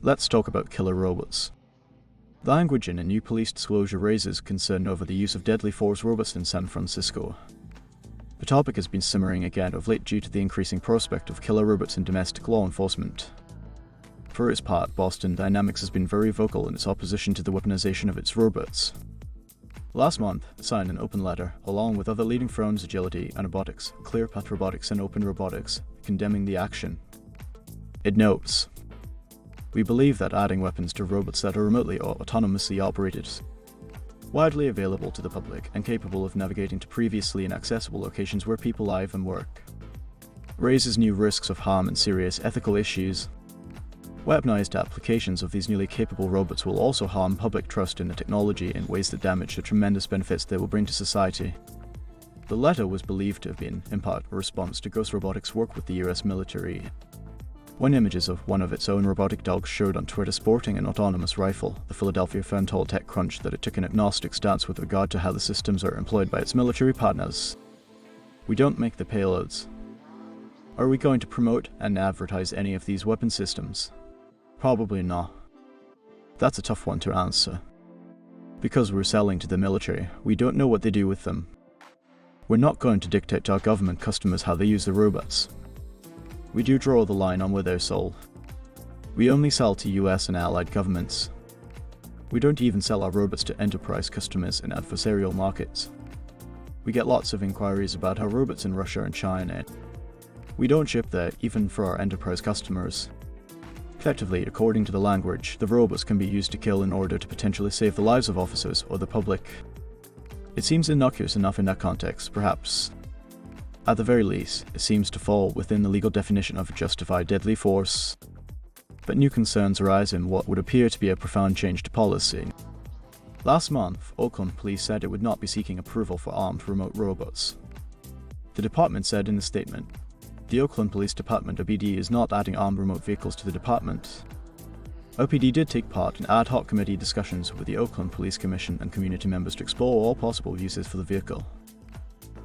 Let's talk about killer robots. The language in a new police disclosure raises concern over the use of deadly force robots in San Francisco. The topic has been simmering again of late due to the increasing prospect of killer robots in domestic law enforcement. For its part, Boston Dynamics has been very vocal in its opposition to the weaponization of its robots. Last month, it signed an open letter, along with other leading firms Agility and Robotics, ClearPath Robotics and Open Robotics, condemning the action. It notes, "We believe that adding weapons to robots that are remotely or autonomously operated, widely available to the public and capable of navigating to previously inaccessible locations where people live and work, raises new risks of harm and serious ethical issues. Weaponized applications of these newly capable robots will also harm public trust in the technology in ways that damage the tremendous benefits they will bring to society." The letter was believed to have been, in part, a response to Ghost Robotics' work with the US military. When images of one of its own robotic dogs showed on Twitter sporting an autonomous rifle, the Philadelphia firm told TechCrunch that it took an agnostic stance with regard to how the systems are employed by its military partners. "We don't make the payloads. Are we going to promote and advertise any of these weapon systems? Probably not." That's a tough one to answer. Because we're selling to the military, we don't know what they do with them. We're not going to dictate to our government customers how they use the robots. We do draw the line on where they're sold. We only sell to US and allied governments. We don't even sell our robots to enterprise customers in adversarial markets. We get lots of inquiries about our robots in Russia and China. We don't ship there even for our enterprise customers. Effectively, according to the language, the robots can be used to kill in order to potentially save the lives of officers or the public. It seems innocuous enough in that context, perhaps. At the very least, it seems to fall within the legal definition of justified deadly force. But new concerns arise in what would appear to be a profound change to policy. Last month, Oakland Police said it would not be seeking approval for armed remote robots. The department said in a statement, "The Oakland Police Department OPD is not adding armed remote vehicles to the department." OPD did take part in ad hoc committee discussions with the Oakland Police Commission and community members to explore all possible uses for the vehicle.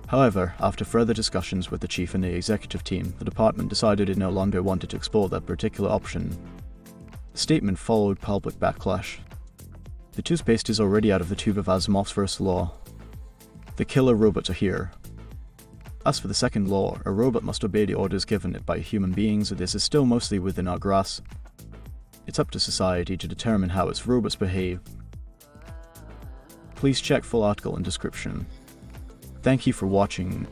However, after further discussions with the chief and the executive team, the department decided it no longer wanted to explore that particular option. The statement followed public backlash. The toothpaste is already out of the tube of Asimov's first law. The killer robots are here. As for the second law, a robot must obey the orders given it by human beings, and this is still mostly within our grasp. It's up to society to determine how its robots behave. Please check full article in description. Thank you for watching.